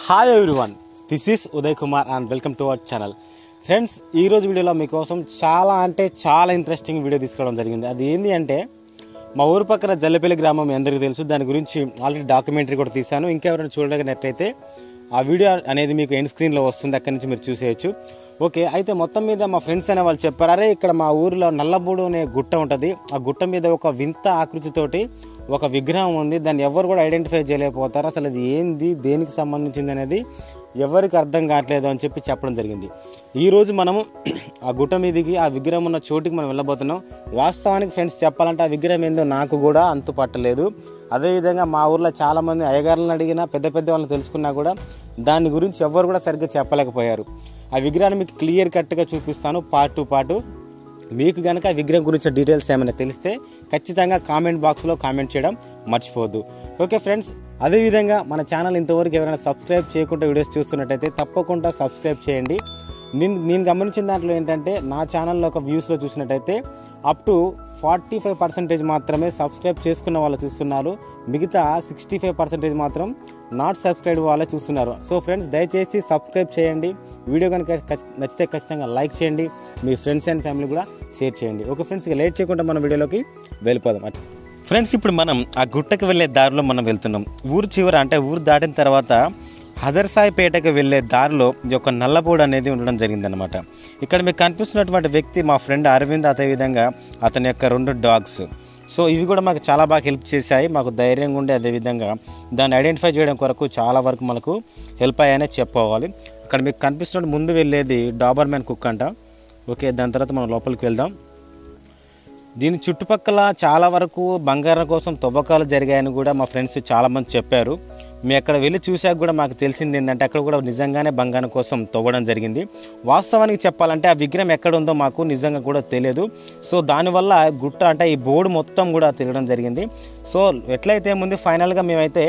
Hi everyone, this is Uday Kumar and welcome to our channel. Friends, ఈరోజు వీడియోలో మీకోసం చాలా ఇంట్రెస్టింగ్ వీడియో తీసుకోవడం జరిగింది. అది ఏంటి అంటే మా ఊరు పక్కన జల్లపల్లి గ్రామం మీ అందరికీ తెలుసు. దాని గురించి ఆల్రెడీ డాక్యుమెంటరీ కూడా తీశాను. ఇంకెవరైనా చూడగలిగినట్లయితే ఆ వీడియో అనేది మీకు ఎండ్ స్క్రీన్లో వస్తుంది, అక్కడి నుంచి మీరు చూసేయచ్చు. ఓకే, అయితే మొత్తం మీద మా ఫ్రెండ్స్ అనే వాళ్ళు చెప్పారు, అరే ఇక్కడ మా ఊరిలో నల్లబూడు అనే గుట్ట ఉంటుంది, ఆ గుట్ట మీద ఒక వింత ఆకృతితోటి ఒక విగ్రహం ఉంది, దాన్ని ఎవరు కూడా ఐడెంటిఫై చేయలేకపోతారు, అసలు అది ఏంది, దేనికి సంబంధించింది అనేది ఎవరికి అర్థం కావట్లేదు అని చెప్పడం జరిగింది. ఈరోజు మనము ఆ గుట్ట మీదకి, ఆ విగ్రహం ఉన్న చోటికి మనం వెళ్ళబోతున్నాం. వాస్తవానికి ఫ్రెండ్స్ చెప్పాలంటే ఆ విగ్రహం ఏందో నాకు కూడా అంతు పట్టలేదు. అదేవిధంగా మా ఊర్లో చాలామంది అయ్యగారులను అడిగినా, పెద్ద వాళ్ళని తెలుసుకున్నా కూడా దాని గురించి ఎవరు కూడా సరిగ్గా చెప్పలేకపోయారు. ఆ విగ్రహాన్ని మీకు క్లియర్ కట్గా చూపిస్తాను పార్ట్ టు పార్ట్. మీకు కనుక ఆ విగ్రహం గురించి డీటెయిల్స్ ఏమైనా తెలిస్తే ఖచ్చితంగా కామెంట్ బాక్స్లో కామెంట్ చేయడం మర్చిపోవద్దు. ఓకే ఫ్రెండ్స్, అదేవిధంగా మన ఛానల్ ఇంతవరకు ఎవరైనా సబ్స్క్రైబ్ చేయకుండా వీడియోస్ చూస్తున్నట్టయితే తప్పకుండా సబ్స్క్రైబ్ చేయండి. నేను గమనించిన దాంట్లో ఏంటంటే నా ఛానల్లో ఒక వ్యూస్లో చూసినట్టయితే అప్ టు 45% మాత్రమే సబ్స్క్రైబ్ చేసుకున్న వాళ్ళు చూస్తున్నారు, మిగతా 65% మాత్రం నాట్ సబ్స్క్రైబ్ వాళ్ళే చూస్తున్నారు. సో ఫ్రెండ్స్, దయచేసి సబ్స్క్రైబ్ చేయండి. వీడియో కనుక నచ్చితే ఖచ్చితంగా లైక్ చేయండి, మీ ఫ్రెండ్స్ అండ్ ఫ్యామిలీ కూడా షేర్ చేయండి. ఓకే ఫ్రెండ్స్, ఇక లేట్ చేయకుండా మన వీడియోలోకి వెళ్ళిపోదాం. ఫ్రెండ్స్, ఇప్పుడు మనం ఆ గుట్టకు వెళ్ళే దారిలో మనం వెళ్తున్నాం. ఊరు చివర అంటే ఊరు దాటిన తర్వాత హజర్సాయిపేటకు వెళ్ళే దారిలో ఈ యొక్క నల్లబోడు అనేది ఉండడం జరిగిందనమాట. ఇక్కడ మీకు కనిపిస్తున్నటువంటి వ్యక్తి మా ఫ్రెండ్ అరవింద్, అదేవిధంగా అతని యొక్క 2 డాగ్స్. సో ఇవి కూడా మాకు చాలా బాగా హెల్ప్ చేశాయి, మాకు ధైర్యంగా ఉండే, అదేవిధంగా దాన్ని ఐడెంటిఫై చేయడం కొరకు చాలా వరకు మనకు హెల్ప్ అయ్యాయనే చెప్పుకోవాలి. ఇక్కడ మీకు కనిపిస్తున్నట్టు ముందు వెళ్ళేది డాబర్మ్యాన్ కుక్ అంట. ఓకే, దాని తర్వాత మనం లోపలికి వెళ్దాం. దీని చుట్టుపక్కల చాలా వరకు బంగారం కోసం తవ్వకాలు జరిగాయని కూడా మా ఫ్రెండ్స్ చాలామంది చెప్పారు. మేము అక్కడ వెళ్ళి చూసాక కూడా మాకు తెలిసింది ఏంటంటే అక్కడ కూడా నిజంగానే బంగారం కోసం తవ్వడం జరిగింది. వాస్తవానికి చెప్పాలంటే ఆ విగ్రహం ఎక్కడ ఉందో మాకు నిజంగా కూడా తెలియదు. సో దానివల్ల గుట్ట అంటే ఈ బోర్డు మొత్తం కూడా తిరగడం జరిగింది. సో ఎట్లయితే ముందు ఫైనల్గా మేమైతే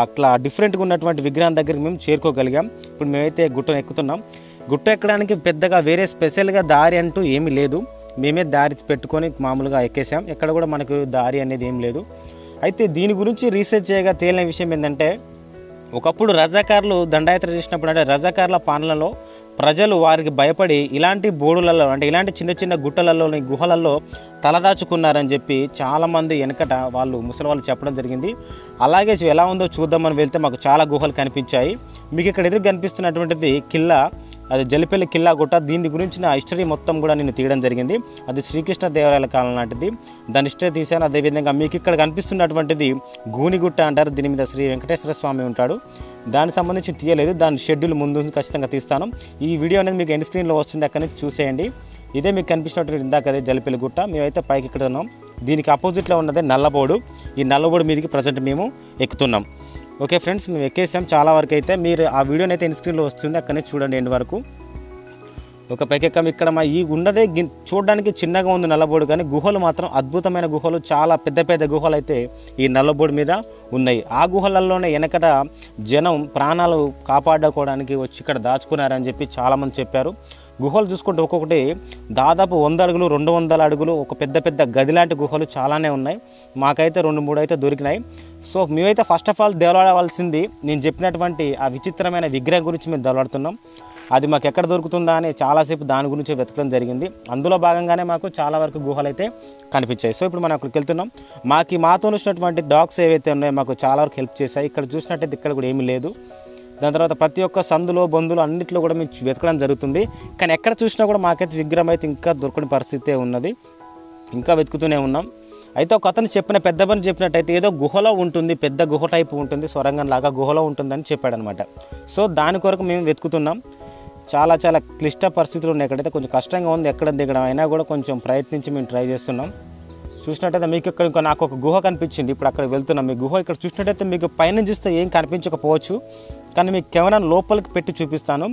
అట్లా డిఫరెంట్గా ఉన్నటువంటి విగ్రహం దగ్గరికి మేము చేరుకోగలిగాం. ఇప్పుడు మేమైతే గుట్టను ఎక్కుతున్నాం. గుట్ట ఎక్కడానికి పెద్దగా వేరే స్పెషల్గా దారి అంటూ ఏమీ లేదు, మేమే దారి పెట్టుకొని మామూలుగా ఎక్కేసాం. ఎక్కడ కూడా మనకు దారి అనేది ఏం లేదు. అయితే దీని గురించి రీసెర్చ్ చేయగా తేలిన విషయం ఏంటంటే ఒకప్పుడు రజాకార్లు దండయాత్ర చేసినప్పుడు, అంటే రజాకార్ల పాలనలో ప్రజలు వారికి భయపడి ఇలాంటి బోడులలో, అంటే ఇలాంటి చిన్న గుట్టలలోని గుహలలో తలదాచుకున్నారని చెప్పి చాలామంది వెనకట ముసలి వాళ్ళు చెప్పడం జరిగింది. అలాగే ఎలా ఉందో చూద్దామని వెళ్తే మాకు చాలా గుహలు కనిపించాయి. మీకు ఇక్కడ ఎదురు కనిపిస్తున్నటువంటిది కిల్లా, అది జల్లపల్లి కిల్లా గుట్ట. దీని గురించిన హిస్టరీ మొత్తం కూడా నేను తీయడం జరిగింది. అది శ్రీకృష్ణ దేవరాయల కాలం లాంటిది, దాని హిస్టరీ తీశాను. అదేవిధంగా మీకు ఇక్కడ కనిపిస్తున్నటువంటిది గూనిగుట్ట అంటారు, దీని మీద శ్రీ వెంకటేశ్వర స్వామి ఉంటాడు. దానికి సంబంధించి తీయలేదు, దాని షెడ్యూల్ ముందు ఖచ్చితంగా తీస్తాను. ఈ వీడియో అనేది మీకు ఎండ్ స్క్రీన్లో వస్తుంది, అక్కడి నుంచి చూసేయండి. ఇదే మీకు కనిపిస్తున్నటువంటి ఇందాక అదే జల్లపల్లి గుట్ట. మేమైతే పైకి ఎక్కుతున్నాం. దీనికి అపోజిట్లో ఉన్నదే నల్లబోడు. ఈ నల్లబోడు మీదకి ప్రజెంట్ మేము ఎక్కుతున్నాం. ఓకే ఫ్రెండ్స్, మేము ఎక్కేసాం చాలా వరకు. అయితే మీరు ఆ వీడియోని అయితే ఎండ్ స్క్రీన్లో వస్తుంది, అక్కడి నుంచి చూడండి ఎండ్ వరకు. ఒక పైకి ఎక్కాం. ఇక్కడ ఈ ఉన్నదే చూడడానికి చిన్నగా ఉంది నల్లబోడు, కానీ గుహలు మాత్రం అద్భుతమైన గుహలు, చాలా పెద్ద గుహలు అయితే ఈ నల్లబోడు మీద ఉన్నాయి. ఆ గుహలలోనే వెనకట జనం ప్రాణాలు కాపాడుకోవడానికి వచ్చి ఇక్కడ దాచుకున్నారని చెప్పి చాలామంది చెప్పారు. గుహలు చూసుకుంటే ఒక్కొక్కటి దాదాపు 100 అడుగులు 200 అడుగులు, ఒక పెద్ద గది లాంటి గుహలు చాలానే ఉన్నాయి. మాకైతే 2-3 అయితే దొరికినాయి. సో మేమైతే ఫస్ట్ ఆఫ్ ఆల్ దేవలాడవలసింది నేను చెప్పినటువంటి ఆ విచిత్రమైన విగ్రహం గురించి మేము దేవలాడుతున్నాం. అది మాకు ఎక్కడ దొరుకుతుందా అని చాలాసేపు దాని గురించి వెతకడం జరిగింది. అందులో భాగంగానే మాకు చాలా వరకు గుహలు అయితే కనిపించాయి. సో ఇప్పుడు మనం అక్కడికి వెళ్తున్నాం. మాతో వచ్చినటువంటి డాగ్స్ ఏవైతే ఉన్నాయో మాకు చాలా వరకు హెల్ప్ చేశాయి. ఇక్కడ చూసినట్టయితే ఇక్కడ కూడా ఏమీ లేదు. దాని తర్వాత ప్రతి ఒక్క సందులో బంధువులు అన్నింటిలో కూడా మేము వెతకడం జరుగుతుంది. కానీ ఎక్కడ చూసినా కూడా మాకైతే విగ్రహం అయితే ఇంకా దొరకని పరిస్థితే ఉన్నది, ఇంకా వెతుకుతూనే ఉన్నాం. అయితే ఒక అతను పెద్ద పని చెప్పినట్టయితే ఏదో గుహలో ఉంటుంది, పెద్ద గుహ టైపు ఉంటుంది, సొరంగం లాగా గుహలో ఉంటుందని చెప్పాడనమాట. సో దాని కొరకు మేము వెతుకుతున్నాం. చాలా క్లిష్ట పరిస్థితులు ఉన్నాయి. ఎక్కడైతే కొంచెం కష్టంగా ఉంది ఎక్కడ దిగడం, అయినా కూడా కొంచెం ప్రయత్నించి మేము ట్రై చేస్తున్నాం. చూసినట్టయితే మీకు ఇక్కడ నాకు ఒక గుహ కనిపించింది, ఇప్పుడు అక్కడ వెళ్తున్నాం. మీ గుహ ఇక్కడ చూసినట్టయితే మీకు పైన చూస్తే ఏం కనిపించకపోవచ్చు, కానీ మీకు కెమెరా లోపలికి పెట్టి చూపిస్తాను.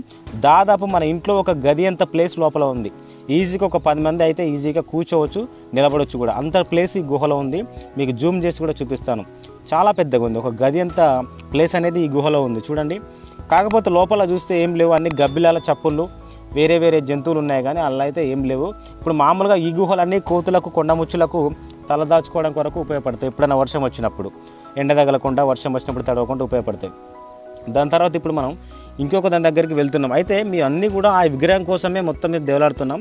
దాదాపు మన ఇంట్లో ఒక గది అంత ప్లేస్ లోపల ఉంది. ఈజీగా ఒక 10 మంది అయితే ఈజీగా కూర్చోవచ్చు, నిలబడవచ్చు కూడా, అంత ప్లేస్ ఈ గుహలో ఉంది. మీకు జూమ్ చేసి కూడా చూపిస్తాను. చాలా పెద్దగా ఉంది, ఒక గది అంత ప్లేస్ అనేది ఈ గుహలో ఉంది చూడండి. కాకపోతే లోపల చూస్తే ఏం లేవు, అన్ని గబ్బిలాల చప్పుళ్ళు, వేరే జంతువులు ఉన్నాయి, కానీ అలా అయితే ఏం లేవు. ఇప్పుడు మామూలుగా ఈ గుహలన్నీ కోతులకు, కొండముచ్చులకు తలదాచుకోవడం కొరకు ఉపయోగపడతాయి. ఎప్పుడైనా వర్షం వచ్చినప్పుడు, ఎండ తగలకుండా వర్షం వచ్చినప్పుడు తడవకుండా ఉపయోగపడతాయి. దాని తర్వాత ఇప్పుడు మనం ఇంకొక దాని దగ్గరికి వెళ్తున్నాం. అయితే మేము అన్నీ కూడా ఆ విగ్రహం కోసమే మొత్తం మీద దేవులాడుతున్నాం.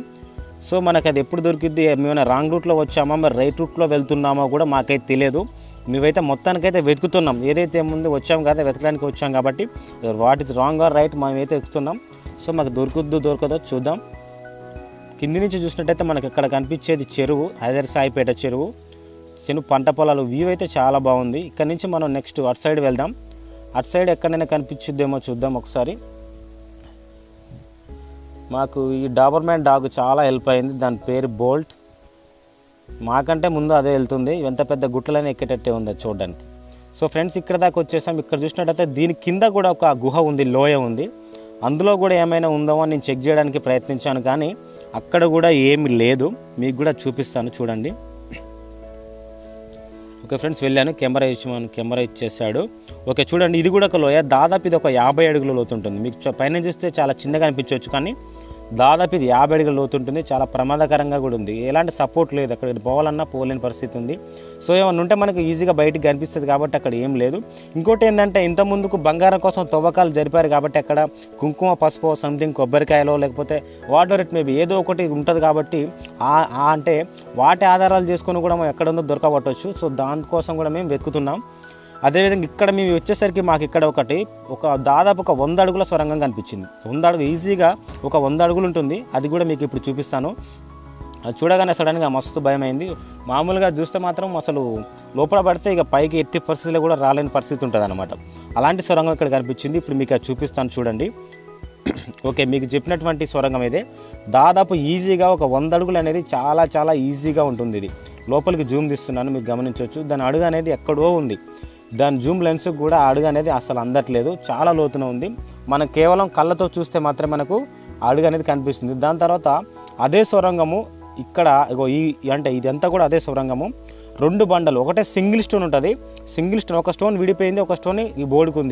సో మనకు అది ఎప్పుడు దొరికిద్ది, మేమైనా రాంగ్ రూట్లో వచ్చామా మరి రైట్ రూట్లో వెళ్తున్నామో కూడా మాకైతే తెలియదు. మేమైతే మొత్తానికైతే వెతుకుతున్నాం. ఏదైతే ముందు వచ్చాం కదా వెతకడానికి వచ్చాం కాబట్టి what is wrong or right మనమైతే వెతుకుతున్నాం. సో మాకు దొరకదో చూద్దాం. కింది నుంచి చూసినట్టయితే మనకి ఇక్కడ కనిపించేది చెరువు, హైదర్ సాయిపేట చెరువు పంట పొలాలు వ్యూ అయితే చాలా బాగుంది. ఇక్కడ నుంచి మనం నెక్స్ట్ అటు సైడ్ వెళ్దాం. అటు సైడ్ ఎక్కడైనా కనిపించిద్దేమో చూద్దాం ఒకసారి. మాకు ఈ డాబర్మ్యాన్ డాగ్ చాలా హెల్ప్ అయింది. దాని పేరు బోల్ట్. మాకంటే ముందు అదే వెళ్తుంది. ఎంత పెద్ద గుట్టలైనా ఎక్కేటట్టే ఉంది అది చూడడానికి. సో ఫ్రెండ్స్ ఇక్కడ దాకా వచ్చేసాం. ఇక్కడ చూసినట్టయితే దీని కింద కూడా ఒక గుహ ఉంది, లోయ ఉంది. అందులో కూడా ఏమైనా ఉందో అని నేను చెక్ చేయడానికి ప్రయత్నించాను, కానీ అక్కడ కూడా ఏమి లేదు. మీకు కూడా చూపిస్తాను చూడండి. ఓకే ఫ్రెండ్స్ వెళ్ళాను, కెమెరా ఇచ్చేసాడు. ఓకే చూడండి, ఇది కూడా ఒక లోయ. దాదాపు ఇది ఒక 50 అడుగుల లోతు ఉంటుంది. మీకు పైన చూస్తే చాలా చిన్నగా అనిపించవచ్చు, కానీ దాదాపు ఇది 50 అడుగుల లోతు ఉంటుంది. చాలా ప్రమాదకరంగా కూడా ఉంది. ఎలాంటి సపోర్ట్ లేదు, అక్కడ పోవాలన్నా పోలేని పరిస్థితి ఉంది. సో ఏమన్నా ఉంటే మనకు ఈజీగా బయటికి కనిపిస్తుంది కాబట్టి అక్కడ ఏం లేదు. ఇంకోటి ఏంటంటే ఇంత ముందుకు బంగారం కోసం తవ్వకాలు జరిపారు కాబట్టి అక్కడ కుంకుమ, పసుపు, సంథింగ్ కొబ్బరికాయలో లేకపోతే వాటర్ ఇట్ మేబీ ఏదో ఒకటి ఉంటుంది కాబట్టి అంటే వాటి ఆధారాలు చేసుకొని కూడా మనం ఎక్కడ ఉందో దొరకబట్టవచ్చు. సో దానికోసం కూడా మేము వెతుకుతున్నాం. అదేవిధంగా ఇక్కడ మేము వచ్చేసరికి మాకు ఇక్కడ దాదాపు ఒక 100 అడుగుల సొరంగం కనిపించింది. 100 అడుగు ఈజీగా ఒక 100 అడుగులు ఉంటుంది. అది కూడా మీకు ఇప్పుడు చూపిస్తాను. అది చూడగానే సడన్గా మస్తు భయమైంది. మామూలుగా చూస్తే మాత్రం అసలు లోపల పడితే ఇక పైకి ఎట్టి పరిస్థితుల్లో కూడా రాలేని పరిస్థితి ఉంటుంది అనమాట. అలాంటి సొరంగం ఇక్కడ కనిపించింది. ఇప్పుడు మీకు అది చూపిస్తాను చూడండి. ఓకే, మీకు చెప్పినటువంటి సొరంగం ఇదే. దాదాపు ఈజీగా ఒక 100 అడుగులు అనేది చాలా చాలా ఈజీగా ఉంటుంది. ఇది లోపలికి జూమ్ తీస్తున్నాను, మీకు గమనించవచ్చు. దాని అడుగు అనేది ఎక్కడో ఉంది. దాని జూమ్ లెన్స్ కూడా అడుగు అనేది అసలు అందట్లేదు, చాలా లోతున ఉంది. మనం కేవలం కళ్ళతో చూస్తే మాత్రమే మనకు అడుగు అనేది కనిపిస్తుంది. దాని తర్వాత అదే సొరంగము ఇక్కడ అంటే ఇదంతా కూడా అదే సొరంగము. 2 బండలు, ఒకటే సింగిల్ స్టోన్ ఉంటుంది. సింగిల్ స్టోన్, ఒక స్టోన్ విడిపోయింది, ఒక స్టోన్ ఈ బోర్డుకు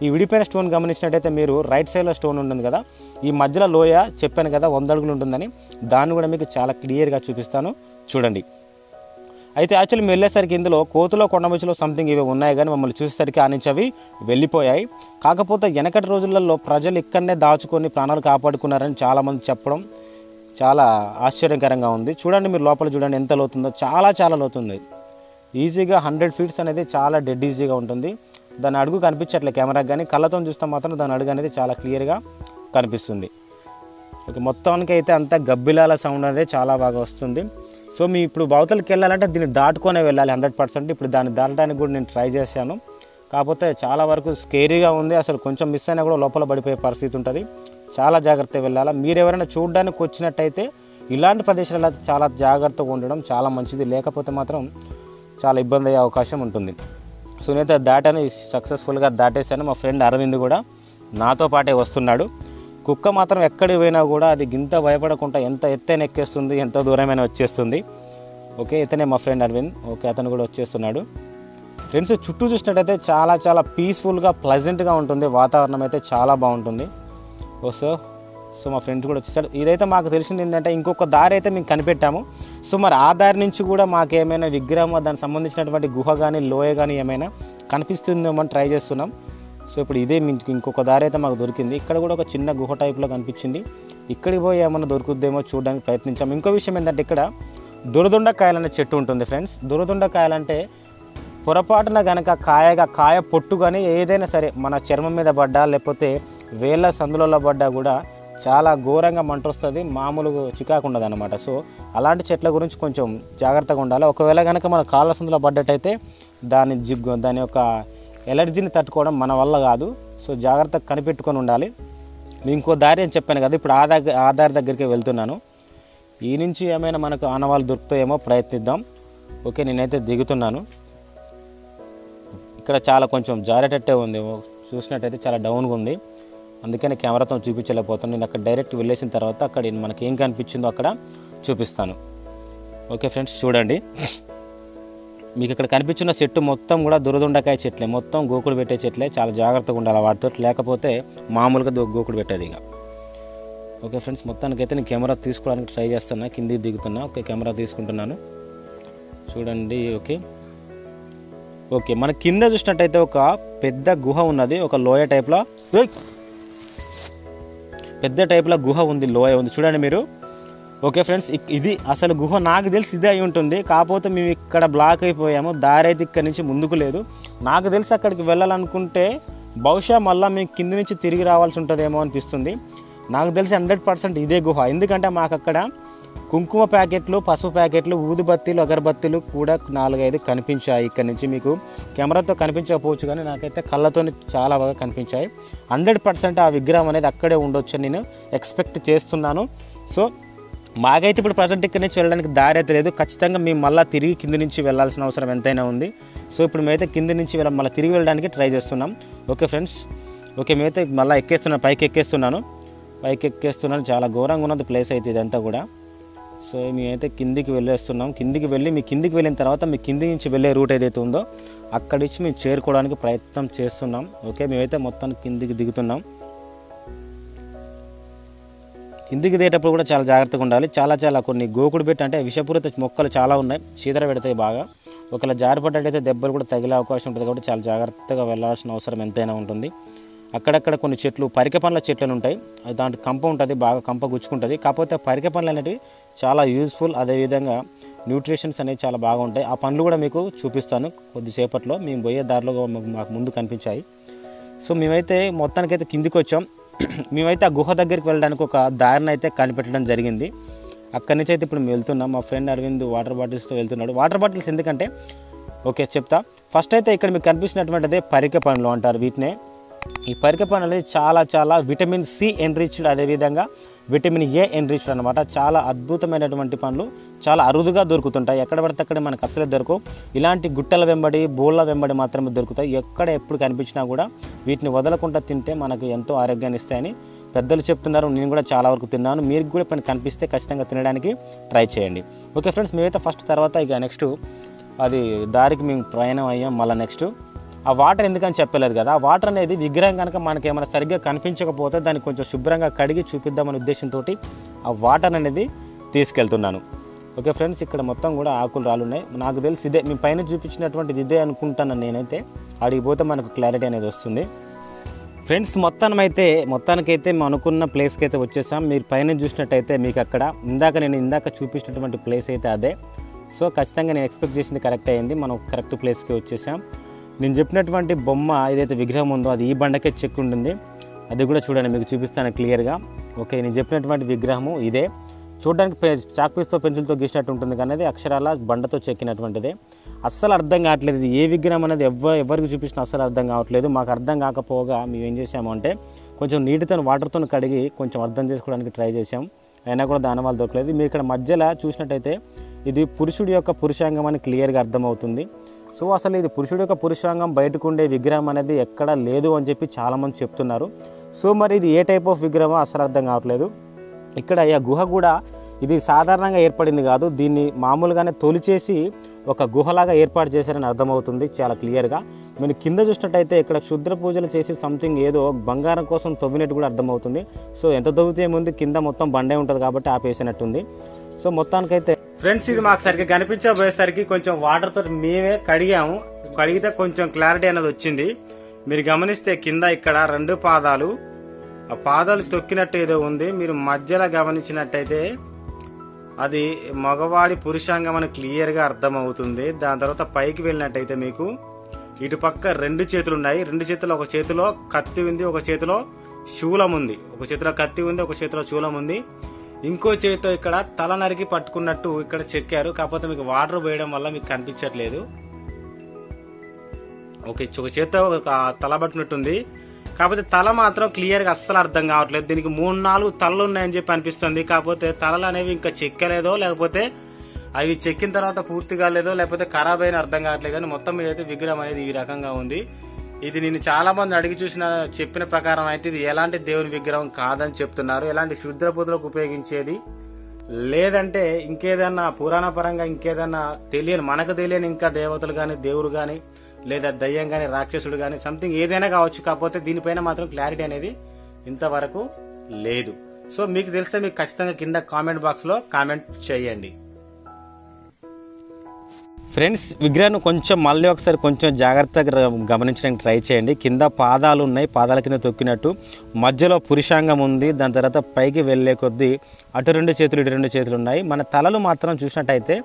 ఈ విడిపోయిన స్టోన్ గమనించినట్టయితే మీరు రైట్ సైడ్లో స్టోన్ ఉంటుంది కదా, ఈ మధ్యలో లోయ చెప్పాను కదా 100 అడుగులు ఉంటుందని, దాన్ని కూడా మీకు చాలా క్లియర్గా చూపిస్తాను చూడండి. అయితే యాక్చువల్లీ మేము వెళ్ళేసరికి ఇందులో కోతులో, కొండముచ్చులో సంథింగ్ ఇవి ఉన్నాయి, కానీ మమ్మల్ని చూసేసరికి ఆ నుంచి అవి వెళ్ళిపోయాయి. కాకపోతే వెనకటి రోజులలో ప్రజలు ఇక్కడనే దాచుకొని ప్రాణాలు కాపాడుకున్నారని చాలామంది చెప్పడం చాలా ఆశ్చర్యకరంగా ఉంది. చూడండి, మీరు లోపల చూడండి ఎంత లోతుందో, చాలా చాలా లోతుంది. ఈజీగా 100 ఫీట్స్ అనేది చాలా డెడ్ ఈజీగా ఉంటుంది. దాని అడుగు కనిపించట్లే కెమెరాకి, కానీ కళ్ళతో చూస్తే మాత్రం దాని అడుగు అనేది చాలా క్లియర్గా కనిపిస్తుంది. ఓకే, మొత్తానికి అయితే అంతా గబ్బిలాల సౌండ్ అనేది చాలా బాగా వస్తుంది. సో మీ ఇప్పుడు బౌతలకి వెళ్ళాలంటే దీన్ని దాటుకొనే వెళ్ళాలి 100%. ఇప్పుడు దాన్ని దాటడానికి కూడా నేను ట్రై చేశాను, కాకపోతే చాలా వరకు స్కేరీగా ఉంది. అసలు కొంచెం మిస్ అయినా కూడా లోపల పడిపోయే పరిస్థితి ఉంటుంది. చాలా జాగ్రత్తగా వెళ్ళాలి. మీరు ఎవరైనా చూడడానికి వచ్చినట్టయితే ఇలాంటి ప్రదేశాల్లో చాలా జాగ్రత్తగా ఉండడం చాలా మంచిది, లేకపోతే మాత్రం చాలా ఇబ్బంది అయ్యే అవకాశం ఉంటుంది. సో నేనైతే దాటాను, సక్సెస్ఫుల్గా దాటేశాను. మా ఫ్రెండ్ అరవింద్ కూడా నాతో పాటే వస్తున్నాడు. కుక్క మాత్రం ఎక్కడికి పోయినా కూడా అది గింత భయపడకుండా ఎంత ఎత్తైనా ఎక్కేస్తుంది, ఎంత దూరమైనా వచ్చేస్తుంది. ఓకే, ఇతనే మా ఫ్రెండ్ అరవింద్. ఓకే, అతను కూడా వచ్చేస్తున్నాడు. ఫ్రెండ్స్ చుట్టూ చూసినట్టయితే చాలా చాలా పీస్ఫుల్గా ప్లెజెంట్గా ఉంటుంది. వాతావరణం అయితే చాలా బాగుంటుంది. సో మా ఫ్రెండ్స్ కూడా వచ్చేసాడు. ఇదైతే మాకు తెలిసింది ఏంటంటే ఇంకొక దారి అయితే మేము కనిపెట్టాము. సో మరి ఆ దారి నుంచి కూడా మాకేమైనా విగ్రహం, దానికి సంబంధించినటువంటి గుహ కానీ లోయ కానీ ఏమైనా కనిపిస్తుందేమో అని ట్రై చేస్తున్నాం. సో ఇప్పుడు ఇదే ఇంకొక దారి అయితే మాకు దొరికింది. ఇక్కడ కూడా ఒక చిన్న గుహ టైప్లో కనిపించింది. ఇక్కడికి పోయి ఏమన్నా దొరుకుద్దేమో చూడడానికి ప్రయత్నించాము. ఇంకో విషయం ఏంటంటే ఇక్కడ దురదొండకాయలు అనే చెట్టు ఉంటుంది ఫ్రెండ్స్. దురదొండకాయలంటే పొరపాటున కనుక కాయ పొట్టు కానీ ఏదైనా సరే మన చర్మం మీద పడ్డా లేకపోతే వేళ్ళ సందులలో పడ్డా కూడా చాలా ఘోరంగా మంట వస్తుంది, మామూలుగా చికాకు ఉండదు అనమాట. సో అలాంటి చెట్ల గురించి కొంచెం జాగ్రత్తగా ఉండాలి. ఒకవేళ కనుక మన కాళ్ళ సందులో పడ్డట్టయితే దాని యొక్క ఎలర్జీని తట్టుకోవడం మన వల్ల కాదు. సో జాగ్రత్తగా కనిపెట్టుకొని ఉండాలి. ఇంకో దారి అని చెప్పాను కదా, ఇప్పుడు ఆ దారి దగ్గరికి వెళ్తున్నాను. ఈ నుంచి ఏమైనా మనకు ఆనవాళ్ళు దొరుకుతాయేమో ప్రయత్నిద్దాం. ఓకే, నేనైతే దిగుతున్నాను. ఇక్కడ చాలా కొంచెం జారేటట్టే ఉంది, చూసినట్టయితే చాలా డౌన్గా ఉంది, అందుకని కెమెరాతో చూపించలేకపోతాను. నేను అక్కడ డైరెక్ట్ వెళ్ళేసిన తర్వాత అక్కడ మనకి ఏం కనిపించిందో అక్కడ చూపిస్తాను. ఓకే ఫ్రెండ్స్ చూడండి, మీకు ఇక్కడ కనిపించిన చెట్టు మొత్తం కూడా దురదొండకాయ చెట్లే, మొత్తం గోకుడు పెట్టే చెట్లే. చాలా జాగ్రత్తగా ఉండాలి వాటితో, లేకపోతే మామూలుగా గోకుడు పెట్టేది ఇక. ఓకే ఫ్రెండ్స్, మొత్తానికైతే నేను కెమెరా తీసుకోవడానికి ట్రై చేస్తున్నా, కిందికి దిగుతున్నా. ఓకే, కెమెరా తీసుకుంటున్నాను చూడండి. ఓకే, ఓకే, మన కింద చూసినట్టయితే ఒక పెద్ద గుహ ఉన్నది, ఒక లోయ టైప్లో పెద్ద టైప్లో గుహ ఉంది, లోయ ఉంది చూడండి మీరు. ఓకే ఫ్రెండ్స్, ఇది అసలు గుహ నాకు తెలిసి ఇదే అయి ఉంటుంది. కాకపోతే మేము ఇక్కడ బ్లాక్ అయిపోయాము, దారి అయితే ఇక్కడ నుంచి ముందుకు లేదు. నాకు తెలిసి అక్కడికి వెళ్ళాలనుకుంటే బహుశా మళ్ళీ మేము కింద నుంచి తిరిగి రావాల్సి ఉంటుందేమో అనిపిస్తుంది. నాకు తెలిసి 100% ఇదే గుహ. ఎందుకంటే మాకు అక్కడ కుంకుమ ప్యాకెట్లు, పసుపు ప్యాకెట్లు, ఊదుబత్తీలు, అగరబత్తీలు కూడా 4-5 కనిపించాయి. ఇక్కడ నుంచి మీకు కెమెరాతో కనిపించకపోవచ్చు, కానీ నాకైతే కళ్ళతో చాలా బాగా కనిపించాయి. 100% ఆ విగ్రహం అనేది అక్కడే ఉండొచ్చు నేను ఎక్స్పెక్ట్ చేస్తున్నాను. సో మాకైతే ఇప్పుడు ప్రజెంట్ ఇక్కడ నుంచి వెళ్ళడానికి దారి అయితే లేదు. ఖచ్చితంగా మేము మళ్ళీ తిరిగి కింద నుంచి వెళ్ళాల్సిన అవసరం ఎంతైనా ఉంది. సో ఇప్పుడు మేమైతే కింద నుంచి మళ్ళీ తిరిగి వెళ్ళడానికి ట్రై చేస్తున్నాం. ఓకే ఫ్రెండ్స్, ఓకే మేమైతే మళ్ళీ ఎక్కేస్తున్నాను, పైకి ఎక్కేస్తున్నాను. చాలా ఘోరంగా ఉన్నది ప్లేస్ అయితే ఇదంతా కూడా. సో మేమైతే కిందికి వెళ్ళేస్తున్నాం. కిందికి వెళ్ళిన తర్వాత మీ కింది నుంచి వెళ్ళే రూట్ ఏదైతే ఉందో అక్కడి నుంచి మేము చేరుకోవడానికి ప్రయత్నం చేస్తున్నాం. ఓకే, మేమైతే మొత్తానికి కిందికి దిగుతున్నాం. కిందికి దిగేటప్పుడు కూడా చాలా జాగ్రత్తగా ఉండాలి. చాలా కొన్ని గోకుడు పెట్టి అంటే విషపూరిత మొక్కలు చాలా ఉన్నాయి, చీదర పెడతాయి బాగా. ఒకవేళ జారిపడ్డట్టయితే దెబ్బలు కూడా తగిలే అవకాశం ఉంటుంది. కాబట్టి చాలా జాగ్రత్తగా వెళ్ళాల్సిన అవసరం ఎంతైనా ఉంటుంది. అక్కడక్కడ కొన్ని చెట్లు, పరిక పండ్ల చెట్లు ఉంటాయి, దాంట్లో కంప ఉంటుంది, బాగా కంప గుచ్చుకుంటుంది. కాకపోతే పరిక పండ్లు అనేవి చాలా యూజ్ఫుల్, అదేవిధంగా న్యూట్రిషన్స్ అనేవి చాలా బాగుంటాయి. ఆ పండ్లు కూడా మీకు చూపిస్తాను కొద్దిసేపట్లో. మేము పోయే దారిలో మాకు ముందు కనిపించాయి. సో మేమైతే మొత్తానికైతే కిందికి వచ్చాం. మేమైతే ఆ గుహ దగ్గరికి వెళ్ళడానికి ఒక దారిని అయితే కనిపెట్టడం జరిగింది. అక్కడి నుంచి అయితే ఇప్పుడు మేము వెళ్తున్నాం. మా ఫ్రెండ్ అరవింద్ వాటర్ బాటిల్స్తో వెళ్తున్నాడు. వాటర్ బాటిల్స్ ఎందుకంటే ఓకే చెప్తా. ఫస్ట్ అయితే ఇక్కడ మీకు కనిపిస్తున్నటువంటిదే పరిక పండ్లు అంటారు వీటినే. ఈ పరిక పండ్లు అనేది చాలా విటమిన్ సి ఎన్రిచ్డ్, అదేవిధంగా విటమిన్ ఏ ఎన్రిచ్డ్ అనమాట. చాలా అద్భుతమైనటువంటి పండ్లు, చాలా అరుదుగా దొరుకుతుంటాయి. ఎక్కడ పడితే అక్కడ మనకు అసలే దొరకవు. ఇలాంటి గుట్టల వెంబడి, బోళ్ళ వెంబడి మాత్రమే దొరుకుతాయి. ఎప్పుడు కనిపించినా కూడా వీటిని వదలకుండా తింటే మనకు ఎంతో ఆరోగ్యాన్ని ఇస్తాయని పెద్దలు చెప్తున్నారు. నేను కూడా చాలా వరకు తిన్నాను. మీకు కూడా ఇప్పుడు కనిపిస్తే ఖచ్చితంగా తినడానికి ట్రై చేయండి. ఓకే ఫ్రెండ్స్, మేమైతే ఫస్ట్ తర్వాత ఇక నెక్స్ట్ అది దారికి మేము ప్రయాణం అయ్యాం. మళ్ళీ నెక్స్ట్ ఆ వాటర్ ఎందుకని చెప్పలేదు కదా, ఆ వాటర్ అనేది విగ్రహం కనుక మనకి ఏమైనా సరిగ్గా కనిపించకపోతే దాన్ని కొంచెం శుభ్రంగా కడిగి చూపిద్దామనే ఉద్దేశంతో ఆ వాటర్ అనేది తీసుకెళ్తున్నాను. ఓకే ఫ్రెండ్స్, ఇక్కడ మొత్తం కూడా ఆకులు రాలున్నాయి. నాకు తెలిసి ఇదే మీ పైన చూపించినటువంటిది ఇదే అనుకుంటాను నేనైతే. అడిగి పోతే మనకు క్లారిటీ అనేది వస్తుంది. ఫ్రెండ్స్ మొత్తానికైతే మేము అనుకున్న ప్లేస్కి అయితే వచ్చేసాం. మీరు పైన చూసినట్టయితే మీకు అక్కడ నేను ఇందాక చూపించినటువంటి ప్లేస్ అయితే అదే. సో ఖచ్చితంగా నేను ఎక్స్పెక్ట్ చేసింది కరెక్ట్ అయింది. మనం కరెక్ట్ ప్లేస్కి వచ్చేసాం. నేను చెప్పినటువంటి బొమ్మ ఏదైతే విగ్రహం ఉందో అది ఈ బండకే చెక్కు ఉంటుంది. అది కూడా చూడండి, మీకు చూపిస్తాను క్లియర్గా. ఓకే, నేను చెప్పినటువంటి విగ్రహము ఇదే. చూడడానికి చాక్పీస్తో పెన్సిల్తో గీసినట్టు ఉంటుంది, కానీ అది అక్షరాల బండతో చెక్కినటువంటిదే. అస్సలు అర్థం కావట్లేదు ఇది ఏ విగ్రహం అనేది ఎవరికి చూపించినా అస్సలు అర్థం కావట్లేదు. మాకు అర్థం కాకపోగా మేము ఏం చేసాము అంటే కొంచెం నీటితో వాటర్తో కడిగి కొంచెం అర్థం చేసుకోవడానికి ట్రై చేసాం. అయినా కూడా దానివల్ల దొరకలేదు. మీరు ఇక్కడ మధ్యలో చూసినట్టయితే ఇది పురుషుడి యొక్క పురుషాంగం అని క్లియర్గా అర్థమవుతుంది. సో అసలు ఇది పురుషుడి యొక్క పురుషాంగం బయటకు ఉండే విగ్రహం అనేది ఎక్కడా లేదు అని చెప్పి చాలామంది చెప్తున్నారు. సో మరి ఇది ఏ టైప్ ఆఫ్ విగ్రహమో అసలు అర్థం కావట్లేదు. ఇక్కడ ఈ గుహ కూడా ఇది సాధారణంగా ఏర్పడింది కాదు, దీన్ని మామూలుగానే తొలిచేసి ఒక గుహలాగా ఏర్పాటు చేశారని అర్థమవుతుంది చాలా క్లియర్గా. మీరు కింద చూసినట్టయితే ఇక్కడ క్షుద్ర పూజలు చేసి సంథింగ్ ఏదో బంగారం కోసం తవ్వినట్టు కూడా అర్థమవుతుంది. సో ఎంత తవ్వితే ముందు కింద మొత్తం బండే ఉంటుంది కాబట్టి ఆపేసినట్టుంది. సో మొత్తానికైతే ఫ్రెండ్స్ ఇది మాకు సరిగ్గా కనిపించబోయేసరికి కొంచెం వాటర్తో మేమే కడిగాము. కడిగితే కొంచెం క్లారిటీ అనేది వచ్చింది. మీరు గమనిస్తే కింద ఇక్కడ 2 పాదాలు, ఆ పాదాలు తొక్కినట్టు ఏదో ఉంది. మీరు మధ్యలో గమనించినట్టయితే అది మగవాడి పురుషాంగం అని క్లియర్గా అర్థమవుతుంది. దాని తర్వాత పైకి వెళ్ళినట్టయితే మీకు ఇటు పక్క 2 చేతులు ఉన్నాయి. 2 చేతులు, ఒక చేతిలో కత్తి ఉంది, ఒక చేతిలో శూలం ఉంది. ఒక చేతిలో కత్తి ఉంది, ఒక చేతిలో శూలం ఉంది. ఇంకో చేతితో ఇక్కడ తల నరికి పట్టుకున్నట్టు ఇక్కడ చెక్కారు. కాకపోతే మీకు వాటర్ పోయడం వల్ల మీకు కనిపించట్లేదు. ఒక చేతితో ఒక తల పట్టుకున్నట్టుంది, కాకపోతే తల మాత్రం క్లియర్గా అస్సలు అర్థం కావట్లేదు. దీనికి 3-4 తలలు ఉన్నాయని చెప్పి అనిపిస్తుంది. కాకపోతే తలలు అనేవి ఇంకా చెక్కలేదో, లేకపోతే అవి చెక్కిన తర్వాత పూర్తి కాలేదో, లేకపోతే ఖరాబ్ అయిన అర్థం కావట్లేదు. కానీ మొత్తం మీద అయితే విగ్రహం అనేది ఈ రకంగా ఉంది. ఇది నేను చాలా మంది అడిగి చెప్పిన ప్రకారం అయితే ఇది ఎలాంటి దేవుని విగ్రహం కాదని చెప్తున్నారు. ఎలాంటి శుద్ర పూజలకు ఉపయోగించేది లేదంటే ఇంకేదన్నా పురాణ పరంగా ఇంకేదన్నా మనకు తెలియని ఇంకా దేవతలు గాని, దేవుడు గాని, లేదా దయ్యం గాని, రాక్షసుడు గాని, సంథింగ్ ఏదైనా కావచ్చు. కాకపోతే దీనిపైన మాత్రం క్లారిటీ అనేది ఇంతవరకు లేదు. సో మీకు తెలిస్తే మీకు ఖచ్చితంగా కింద కామెంట్ బాక్స్ లో కామెంట్ చేయండి. ఫ్రెండ్స్ విగ్రహాన్ని కొంచెం మళ్ళీ ఒకసారి కొంచెం జాగ్రత్తగా గమనించడానికి ట్రై చేయండి. కింద పాదాలు ఉన్నాయి, పాదాల కింద తొక్కినట్టు, మధ్యలో పురుషాంగం ఉంది. దాని తర్వాత పైకి వెళ్ళే కొద్దీ అటు 2 చేతులు ఇటు 2 చేతులు ఉన్నాయి. మన తలలు మాత్రం చూసినట్టయితే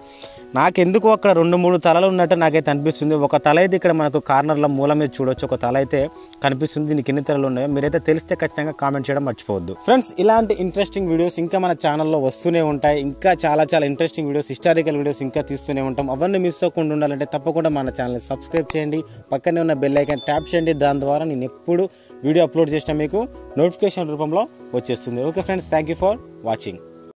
నాకెందుకు అక్కడ 2-3 తలలు ఉన్నట్టు నాకైతే అనిపిస్తుంది. ఒక తల అయితే ఇక్కడ మనకు కార్నర్లో మూల మీద చూడొచ్చు, ఒక తల అయితే కనిపిస్తుంది. దీనికి ఎన్ని తలలు ఉన్నాయో మీరైతే తెలిస్తే ఖచ్చితంగా కామెంట్ చేయడం మర్చిపోవద్దు. ఫ్రెండ్స్ ఇలాంటి ఇంట్రెస్టింగ్ వీడియోస్ ఇంకా మన ఛానల్లో వస్తూనే ఉంటాయి. ఇంకా చాలా ఇంట్రెస్టింగ్ వీడియోస్, హిస్టారికల్ వీడియోస్ ఇంకా తీస్తూనే ఉంటాం. అవన్నీ మిస్ అవ్వకుండా ఉండాలంటే తప్పకుండా మన ఛానల్ని సబ్స్క్రైబ్ చేయండి. పక్కనే ఉన్న బెల్ ఐకాన్ ట్యాప్ చేయండి. దాని ద్వారా నేను ఎప్పుడు వీడియో అప్లోడ్ చేసినా మీకు నోటిఫికేషన్ రూపంలో వచ్చేస్తుంది. Okay friends, thank you for watching.